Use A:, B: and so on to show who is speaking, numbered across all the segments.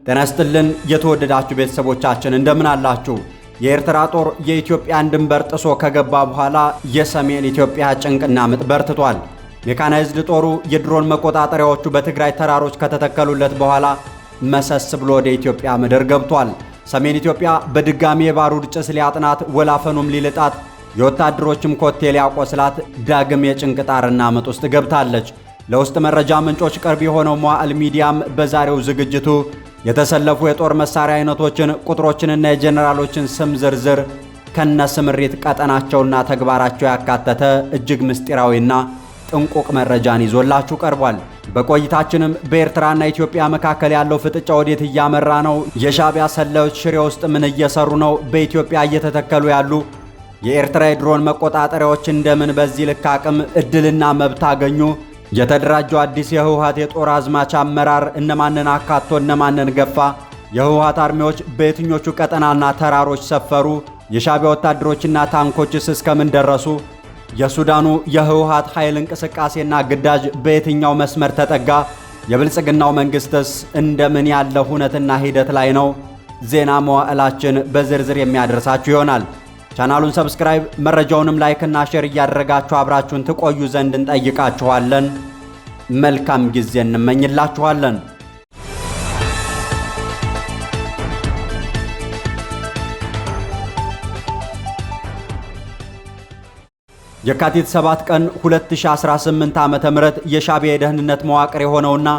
A: ጤና ይስጥልን የተወደዳችሁ ቤተሰቦቻችን እንደምን አላችሁ? የኤርትራ ጦር የኢትዮጵያን ድንበር ጥሶ ከገባ በኋላ የሰሜን ኢትዮጵያ ጭንቅና ምጥ በርትቷል። ሜካናይዝድ ጦሩ የድሮን መቆጣጠሪያዎቹ በትግራይ ተራሮች ከተተከሉለት በኋላ መሰስ ብሎ ወደ ኢትዮጵያ ምድር ገብቷል። ሰሜን ኢትዮጵያ በድጋሚ የባሩድ ጭስ ሊያጥናት ወላፈኑም ሊልጣት የወታደሮችም ኮቴ ሊያቆስላት ዳግም የጭንቅ ጣርና ምጥ ውስጥ ገብታለች። ለውስጥ መረጃ ምንጮች ቅርብ የሆነው ሟዕል ሚዲያም በዛሬው ዝግጅቱ የተሰለፉ የጦር መሳሪያ አይነቶችን ቁጥሮችንና የጀነራሎችን ስም ዝርዝር ከነስምሪት ቀጠናቸውና ተግባራቸው ያካተተ እጅግ ምስጢራዊና ጥንቁቅ መረጃን ይዞላችሁ ቀርቧል። በቆይታችንም በኤርትራና ኢትዮጵያ መካከል ያለው ፍጥጫ ወዴት እያመራ ነው? የሻዕቢያ ሰላዮች ሽሬ ውስጥ ምን እየሰሩ ነው? በኢትዮጵያ እየተተከሉ ያሉ የኤርትራ የድሮን መቆጣጠሪያዎች እንደምን በዚህ ልክ አቅም እድልና መብት አገኙ? የተደራጀው አዲስ የህወሓት የጦር አዝማች አመራር እነማንን አካቶ እነማንን ገፋ? የህወሓት አርሚዎች በየትኞቹ ቀጠናና ተራሮች ሰፈሩ? የሻዕቢያ ወታደሮችና ታንኮችስ እስከምን ደረሱ? የሱዳኑ የህወሓት ኃይል እንቅስቃሴና ግዳጅ በየትኛው መስመር ተጠጋ? የብልጽግናው መንግስትስ እንደምን ያለ ሁነትና ሂደት ላይ ነው? ዜና መዋዕላችን በዝርዝር የሚያደርሳችሁ ይሆናል። ቻናሉን ሰብስክራይብ መረጃውንም ላይክ እና ሼር እያደረጋችሁ አብራችሁን ትቆዩ ዘንድ እንጠይቃችኋለን። መልካም ጊዜ እንመኝላችኋለን። የካቲት 7 ቀን 2018 ዓ.ም የሻዕቢያ የደህንነት መዋቅር የሆነውና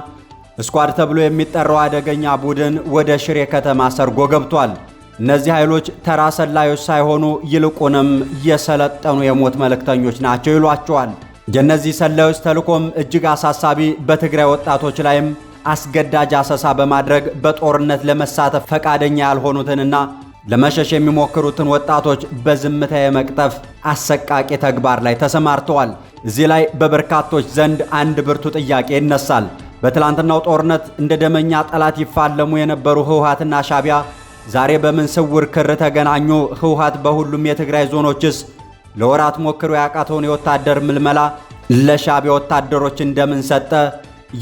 A: ስኳድ ተብሎ የሚጠራው አደገኛ ቡድን ወደ ሽሬ ከተማ ሰርጎ ገብቷል። እነዚህ ኃይሎች ተራ ሰላዮች ሳይሆኑ ይልቁንም የሰለጠኑ የሞት መልእክተኞች ናቸው ይሏቸዋል። የእነዚህ ሰላዮች ተልዕኮም እጅግ አሳሳቢ፣ በትግራይ ወጣቶች ላይም አስገዳጅ አሰሳ በማድረግ በጦርነት ለመሳተፍ ፈቃደኛ ያልሆኑትንና ለመሸሽ የሚሞክሩትን ወጣቶች በዝምታ የመቅጠፍ አሰቃቂ ተግባር ላይ ተሰማርተዋል። እዚህ ላይ በበርካቶች ዘንድ አንድ ብርቱ ጥያቄ ይነሳል። በትላንትናው ጦርነት እንደ ደመኛ ጠላት ይፋለሙ የነበሩ ህወሓትና ሻዕቢያ ዛሬ በምን ስውር ክር ተገናኙ? ህወሓት በሁሉም የትግራይ ዞኖችስ ለወራት ሞክሮ ያቃተውን የወታደር ምልመላ ለሻዕቢያ ወታደሮች እንደምን ሰጠ?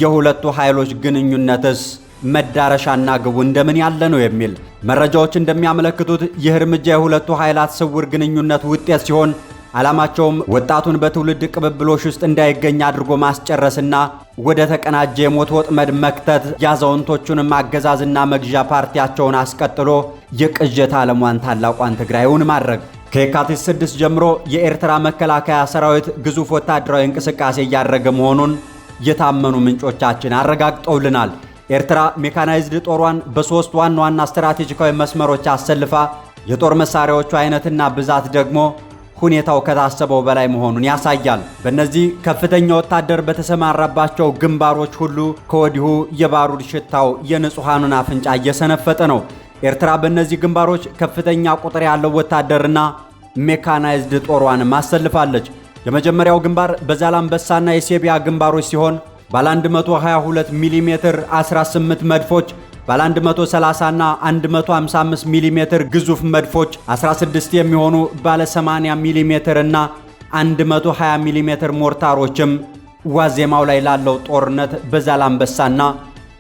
A: የሁለቱ ኃይሎች ግንኙነትስ መዳረሻና ግቡ እንደምን ያለ ነው? የሚል መረጃዎች እንደሚያመለክቱት ይህ እርምጃ የሁለቱ ኃይላት ስውር ግንኙነት ውጤት ሲሆን ዓላማቸውም ወጣቱን በትውልድ ቅብብሎሽ ውስጥ እንዳይገኝ አድርጎ ማስጨረስና ወደ ተቀናጀ የሞት ወጥመድ መክተት፣ ያዛውንቶቹንም አገዛዝና መግዣ ፓርቲያቸውን አስቀጥሎ የቅዠት ዓለሟን ታላቋን ትግራይውን ማድረግ። ከየካቲት 6 ጀምሮ የኤርትራ መከላከያ ሰራዊት ግዙፍ ወታደራዊ እንቅስቃሴ እያደረገ መሆኑን የታመኑ ምንጮቻችን አረጋግጠውልናል። ኤርትራ ሜካናይዝድ ጦሯን በሶስት ዋና ዋና ስትራቴጂካዊ መስመሮች አሰልፋ የጦር መሳሪያዎቹ አይነትና ብዛት ደግሞ ሁኔታው ከታሰበው በላይ መሆኑን ያሳያል። በእነዚህ ከፍተኛ ወታደር በተሰማራባቸው ግንባሮች ሁሉ ከወዲሁ የባሩድ ሽታው የንጹሃኑን አፍንጫ እየሰነፈጠ ነው። ኤርትራ በእነዚህ ግንባሮች ከፍተኛ ቁጥር ያለው ወታደርና ሜካናይዝድ ጦሯን አሰልፋለች። የመጀመሪያው ግንባር በዛላምበሳና የሴቢያ ግንባሮች ሲሆን ባለ 122 ሚሜ 18 መድፎች፣ ባለ 130 እና 155 ሚሜ ግዙፍ መድፎች 16 የሚሆኑ ባለ 80 ሚሜ እና 120 ሚሜ ሞርታሮችም ዋዜማው ላይ ላለው ጦርነት በዛላምበሳና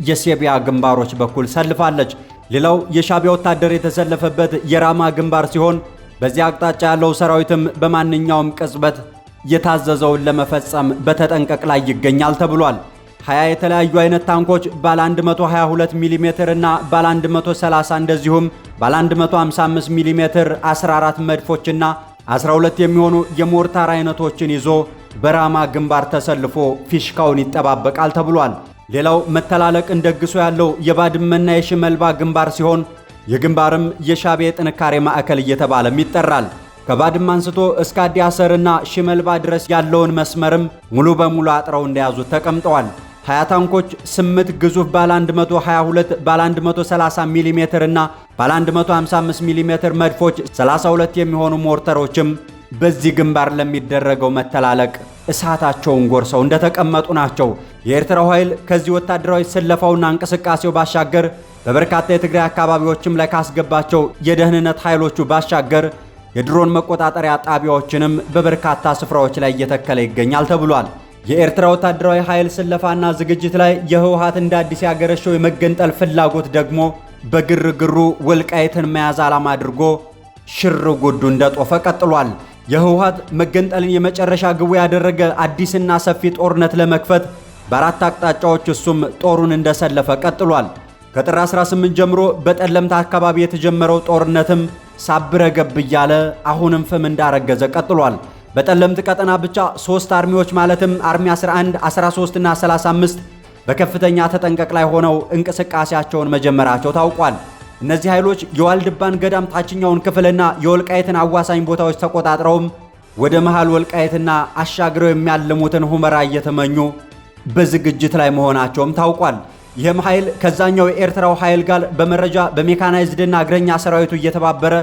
A: የሴቢያ ግንባሮች በኩል ሰልፋለች። ሌላው የሻዕቢያ ወታደር የተሰለፈበት የራማ ግንባር ሲሆን በዚህ አቅጣጫ ያለው ሰራዊትም በማንኛውም ቅጽበት የታዘዘውን ለመፈጸም በተጠንቀቅ ላይ ይገኛል ተብሏል። 20 የተለያዩ አይነት ታንኮች ባለ 122 ሚሜ እና ባለ 130 እንደዚሁም ባለ 155 ሚሜ 14 መድፎችና 12 የሚሆኑ የሞርታር አይነቶችን ይዞ በራማ ግንባር ተሰልፎ ፊሽካውን ይጠባበቃል ተብሏል። ሌላው መተላለቅን ደግሶ ያለው የባድመና የሽመልባ ግንባር ሲሆን የግንባርም የሻዕቢያ የጥንካሬ ማዕከል እየተባለም ይጠራል። ከባድማ አንስቶ እስከ አዲያሰርና ሽመልባ ድረስ ያለውን መስመርም ሙሉ በሙሉ አጥረው እንደያዙት ተቀምጠዋል። 20 ታንኮች፣ 8 ግዙፍ ባለ 122 ባለ 130 ሚሜ እና ባለ 155 ሚሜ መድፎች፣ 32 የሚሆኑ ሞርተሮችም በዚህ ግንባር ለሚደረገው መተላለቅ እሳታቸውን ጎርሰው እንደተቀመጡ ናቸው። የኤርትራው ኃይል ከዚህ ወታደራዊ ስለፋውና እንቅስቃሴው ባሻገር በበርካታ የትግራይ አካባቢዎችም ላይ ካስገባቸው የደህንነት ኃይሎቹ ባሻገር የድሮን መቆጣጠሪያ ጣቢያዎችንም በበርካታ ስፍራዎች ላይ እየተከለ ይገኛል ተብሏል። የኤርትራ ወታደራዊ ኃይል ስለፋና ዝግጅት ላይ የህወሓት እንደ አዲስ ያገረሸው የመገንጠል ፍላጎት ደግሞ በግርግሩ ወልቃይትን መያዝ ዓላማ አድርጎ ሽር ጉዱ እንደጦፈ ቀጥሏል። የህወሓት መገንጠልን የመጨረሻ ግቡ ያደረገ አዲስና ሰፊ ጦርነት ለመክፈት በአራት አቅጣጫዎች እሱም ጦሩን እንደሰለፈ ቀጥሏል። ከጥር 18 ጀምሮ በጠለምት አካባቢ የተጀመረው ጦርነትም ሳብረ ገብ እያለ አሁንም ፍም እንዳረገዘ ቀጥሏል። በጠለምት ቀጠና ብቻ 3 አርሚዎች ማለትም አርሚ 11፣ 13 እና 35 በከፍተኛ ተጠንቀቅ ላይ ሆነው እንቅስቃሴያቸውን መጀመራቸው ታውቋል። እነዚህ ኃይሎች የዋልድባን ገዳም ታችኛውን ክፍልና የወልቃይትን አዋሳኝ ቦታዎች ተቆጣጥረውም ወደ መሃል ወልቃይትና አሻግረው የሚያልሙትን ሁመራ እየተመኙ በዝግጅት ላይ መሆናቸውም ታውቋል። ይህም ኃይል ከዛኛው የኤርትራው ኃይል ጋር በመረጃ በሜካናይዝድና እግረኛ ሰራዊቱ እየተባበረ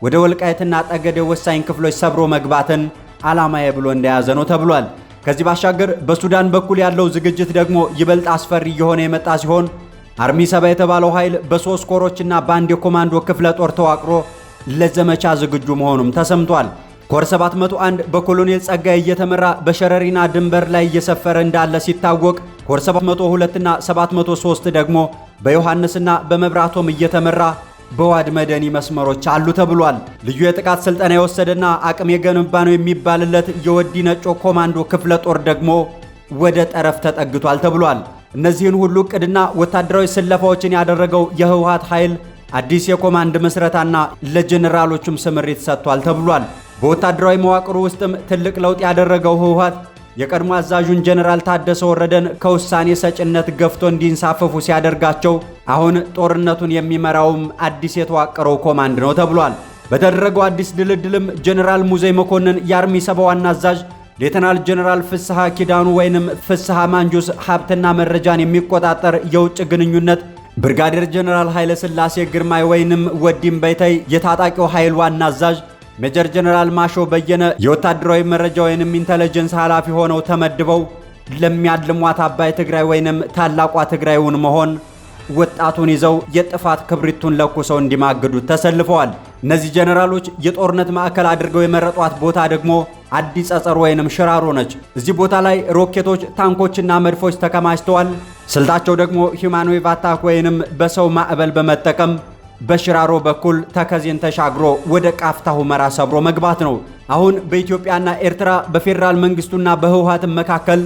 A: ወደ ወልቃይትና ጠገዴ ወሳኝ ክፍሎች ሰብሮ መግባትን ዓላማዬ ብሎ እንደያዘ ነው ተብሏል። ከዚህ ባሻገር በሱዳን በኩል ያለው ዝግጅት ደግሞ ይበልጥ አስፈሪ እየሆነ የመጣ ሲሆን አርሚ 7 የተባለው ኃይል በ3 ኮሮችና በአንድ የኮማንዶ ክፍለ ጦር ተዋቅሮ ለዘመቻ ዝግጁ መሆኑም ተሰምቷል። ኮር 701 በኮሎኔል ጸጋይ እየተመራ በሸረሪና ድንበር ላይ እየሰፈረ እንዳለ ሲታወቅ፣ ኮር 702 እና 703 ደግሞ በዮሐንስና በመብራቶም እየተመራ በዋድ መደኒ መስመሮች አሉ ተብሏል። ልዩ የጥቃት ስልጠና የወሰደና አቅም የገነባ ነው የሚባልለት የወዲ ነጮ ኮማንዶ ክፍለ ጦር ደግሞ ወደ ጠረፍ ተጠግቷል ተብሏል። እነዚህን ሁሉ ዕቅድና ወታደራዊ ስለፋዎችን ያደረገው የህወሓት ኃይል አዲስ የኮማንድ መስረታና ለጀነራሎቹም ስምሪት ሰጥቷል ተብሏል። በወታደራዊ መዋቅሩ ውስጥም ትልቅ ለውጥ ያደረገው ህወሓት የቀድሞ አዛዡን ጀነራል ታደሰ ወረደን ከውሳኔ ሰጭነት ገፍቶ እንዲንሳፈፉ ሲያደርጋቸው አሁን ጦርነቱን የሚመራውም አዲስ የተዋቀረው ኮማንድ ነው ተብሏል። በተደረገው አዲስ ድልድልም ጀነራል ሙዘይ መኮንን የአርሚ 7 ዋና አዛዥ፣ ሌተናል ጀነራል ፍስሐ ኪዳኑ ወይንም ፍስሐ ማንጁስ ሀብትና መረጃን የሚቆጣጠር የውጭ ግንኙነት፣ ብርጋዴር ጀነራል ኃይለ ሥላሴ ግርማይ ወይንም ወዲም በይታይ የታጣቂው ኃይል ዋና አዛዥ፣ ሜጀር ጀነራል ማሾ በየነ የወታደራዊ መረጃ ወይንም ኢንተለጀንስ ኃላፊ ሆነው ተመድበው ለሚያልሟት አባይ ትግራይ ወይንም ታላቋ ትግራይውን መሆን ወጣቱን ይዘው የጥፋት ክብሪቱን ለኩሰው እንዲማግዱ ተሰልፈዋል። እነዚህ ጀነራሎች የጦርነት ማዕከል አድርገው የመረጧት ቦታ ደግሞ አዲስ ጸጸር ወይንም ሽራሮ ነች። እዚህ ቦታ ላይ ሮኬቶች፣ ታንኮችና መድፎች ተከማችተዋል። ስልታቸው ደግሞ ሂማኖይቭ አታክ ወይንም በሰው ማዕበል በመጠቀም በሽራሮ በኩል ተከዜን ተሻግሮ ወደ ቃፍታ ሁመራ ሰብሮ መግባት ነው። አሁን በኢትዮጵያና ኤርትራ በፌዴራል መንግስቱና በህወሓት መካከል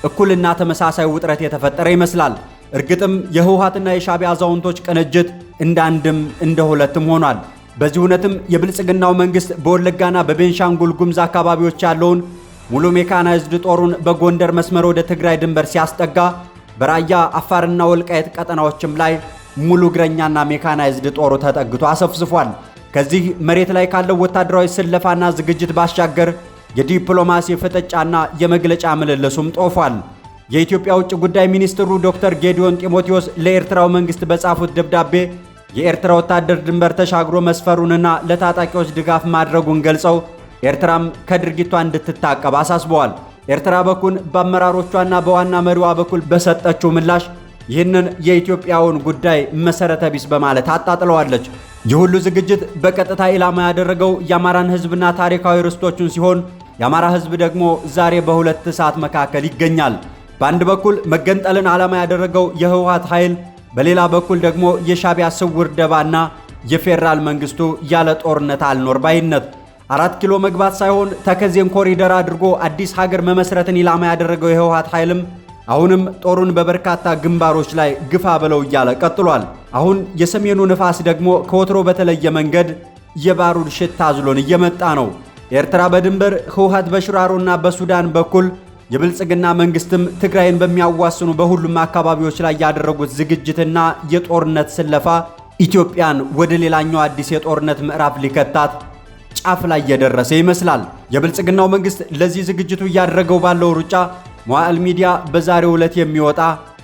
A: እኩልና ተመሳሳይ ውጥረት የተፈጠረ ይመስላል። እርግጥም የህወሓትና የሻዕቢያ አዛውንቶች ቅንጅት እንደ አንድም እንደ ሁለትም ሆኗል። በዚህ ሁነትም የብልጽግናው መንግስት በወለጋና በቤንሻንጉል ጉምዝ አካባቢዎች ያለውን ሙሉ ሜካናይዝድ ጦሩን በጎንደር መስመር ወደ ትግራይ ድንበር ሲያስጠጋ፣ በራያ አፋርና ወልቃይት ቀጠናዎችም ላይ ሙሉ እግረኛና ሜካናይዝድ ጦሩ ተጠግቶ አሰፍስፏል። ከዚህ መሬት ላይ ካለው ወታደራዊ ስለፋና ዝግጅት ባሻገር የዲፕሎማሲ ፍጥጫና የመግለጫ ምልልሱም ጦፏል። የኢትዮጵያ ውጭ ጉዳይ ሚኒስትሩ ዶክተር ጌዲዮን ጢሞቴዎስ ለኤርትራው መንግስት በጻፉት ደብዳቤ የኤርትራ ወታደር ድንበር ተሻግሮ መስፈሩንና ለታጣቂዎች ድጋፍ ማድረጉን ገልጸው ኤርትራም ከድርጊቷ እንድትታቀብ አሳስበዋል። ኤርትራ በኩል በአመራሮቿና በዋና መሪዋ በኩል በሰጠችው ምላሽ ይህንን የኢትዮጵያውን ጉዳይ መሰረተ ቢስ በማለት አጣጥለዋለች። ይህ ሁሉ ዝግጅት በቀጥታ ኢላማ ያደረገው የአማራን ህዝብና ታሪካዊ ርስቶቹን ሲሆን የአማራ ህዝብ ደግሞ ዛሬ በሁለት እሳት መካከል ይገኛል። በአንድ በኩል መገንጠልን ዓላማ ያደረገው የህወሓት ኃይል፣ በሌላ በኩል ደግሞ የሻዕቢያ ስውር ደባና የፌዴራል መንግስቱ ያለ ጦርነት አልኖር ባይነት። 4 ኪሎ መግባት ሳይሆን ተከዜን ኮሪደር አድርጎ አዲስ ሀገር መመስረትን ኢላማ ያደረገው የህወሓት ኃይልም አሁንም ጦሩን በበርካታ ግንባሮች ላይ ግፋ ብለው እያለ ቀጥሏል። አሁን የሰሜኑ ንፋስ ደግሞ ከወትሮ በተለየ መንገድ የባሩድ ሽታ አዝሎን እየመጣ ነው። ኤርትራ በድንበር ህወሓት በሽራሮና በሱዳን በኩል የብልጽግና መንግስትም ትግራይን በሚያዋስኑ በሁሉም አካባቢዎች ላይ ያደረጉት ዝግጅትና የጦርነት ስለፋ ኢትዮጵያን ወደ ሌላኛው አዲስ የጦርነት ምዕራፍ ሊከታት ጫፍ ላይ የደረሰ ይመስላል። የብልጽግናው መንግስት ለዚህ ዝግጅቱ እያደረገው ባለው ሩጫ መዋዕል ሚዲያ በዛሬው ዕለት የሚወጣ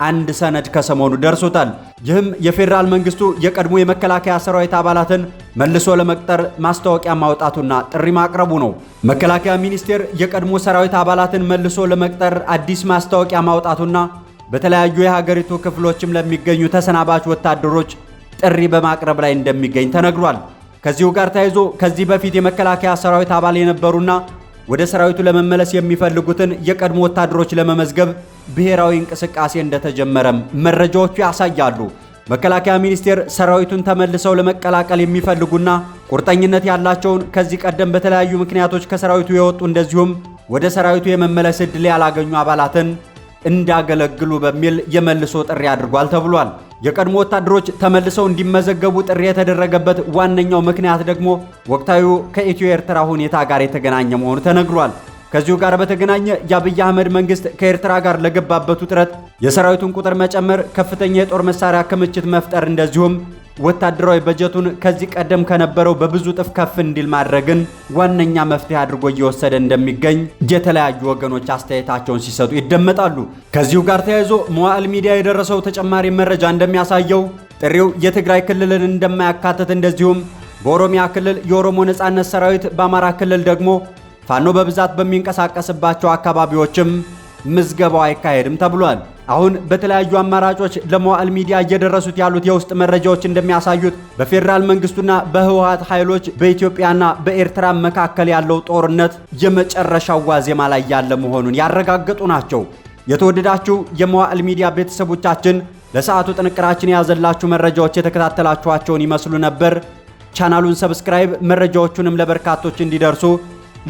A: አንድ ሰነድ ከሰሞኑ ደርሶታል። ይህም የፌዴራል መንግስቱ የቀድሞ የመከላከያ ሰራዊት አባላትን መልሶ ለመቅጠር ማስታወቂያ ማውጣቱና ጥሪ ማቅረቡ ነው። መከላከያ ሚኒስቴር የቀድሞ ሰራዊት አባላትን መልሶ ለመቅጠር አዲስ ማስታወቂያ ማውጣቱና በተለያዩ የሀገሪቱ ክፍሎችም ለሚገኙ ተሰናባች ወታደሮች ጥሪ በማቅረብ ላይ እንደሚገኝ ተነግሯል። ከዚሁ ጋር ተያይዞ ከዚህ በፊት የመከላከያ ሰራዊት አባል የነበሩና ወደ ሰራዊቱ ለመመለስ የሚፈልጉትን የቀድሞ ወታደሮች ለመመዝገብ ብሔራዊ እንቅስቃሴ እንደተጀመረም መረጃዎቹ ያሳያሉ። መከላከያ ሚኒስቴር ሰራዊቱን ተመልሰው ለመቀላቀል የሚፈልጉና ቁርጠኝነት ያላቸውን ከዚህ ቀደም በተለያዩ ምክንያቶች ከሰራዊቱ የወጡ እንደዚሁም ወደ ሰራዊቱ የመመለስ ዕድል ያላገኙ አባላትን እንዳገለግሉ በሚል የመልሶ ጥሪ አድርጓል ተብሏል። የቀድሞ ወታደሮች ተመልሰው እንዲመዘገቡ ጥሪ የተደረገበት ዋነኛው ምክንያት ደግሞ ወቅታዊ ከኢትዮ ኤርትራ ሁኔታ ጋር የተገናኘ መሆኑ ተነግሯል። ከዚሁ ጋር በተገናኘ የአብይ አህመድ መንግስት ከኤርትራ ጋር ለገባበት ውጥረት የሰራዊቱን ቁጥር መጨመር፣ ከፍተኛ የጦር መሳሪያ ክምችት መፍጠር እንደዚሁም ወታደራዊ በጀቱን ከዚህ ቀደም ከነበረው በብዙ ጥፍ ከፍ እንዲል ማድረግን ዋነኛ መፍትሄ አድርጎ እየወሰደ እንደሚገኝ የተለያዩ ወገኖች አስተያየታቸውን ሲሰጡ ይደመጣሉ። ከዚሁ ጋር ተያይዞ መዋዕል ሚዲያ የደረሰው ተጨማሪ መረጃ እንደሚያሳየው ጥሪው የትግራይ ክልልን እንደማያካትት እንደዚሁም በኦሮሚያ ክልል የኦሮሞ ነጻነት ሰራዊት፣ በአማራ ክልል ደግሞ ፋኖ በብዛት በሚንቀሳቀስባቸው አካባቢዎችም ምዝገባው አይካሄድም ተብሏል። አሁን በተለያዩ አማራጮች ለመዋዕል ሚዲያ እየደረሱት ያሉት የውስጥ መረጃዎች እንደሚያሳዩት በፌዴራል መንግስቱና በህወሓት ኃይሎች በኢትዮጵያና በኤርትራ መካከል ያለው ጦርነት የመጨረሻው ዋዜማ ላይ ያለ መሆኑን ያረጋገጡ ናቸው። የተወደዳችሁ የመዋዕል ሚዲያ ቤተሰቦቻችን ለሰዓቱ ጥንቅራችን የያዘላችሁ መረጃዎች የተከታተላችኋቸውን ይመስሉ ነበር። ቻናሉን ሰብስክራይብ፣ መረጃዎቹንም ለበርካቶች እንዲደርሱ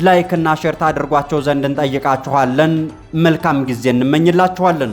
A: ላይክ እና ሼር ታድርጓቸው ዘንድ እንጠይቃችኋለን። መልካም ጊዜ እንመኝላችኋለን።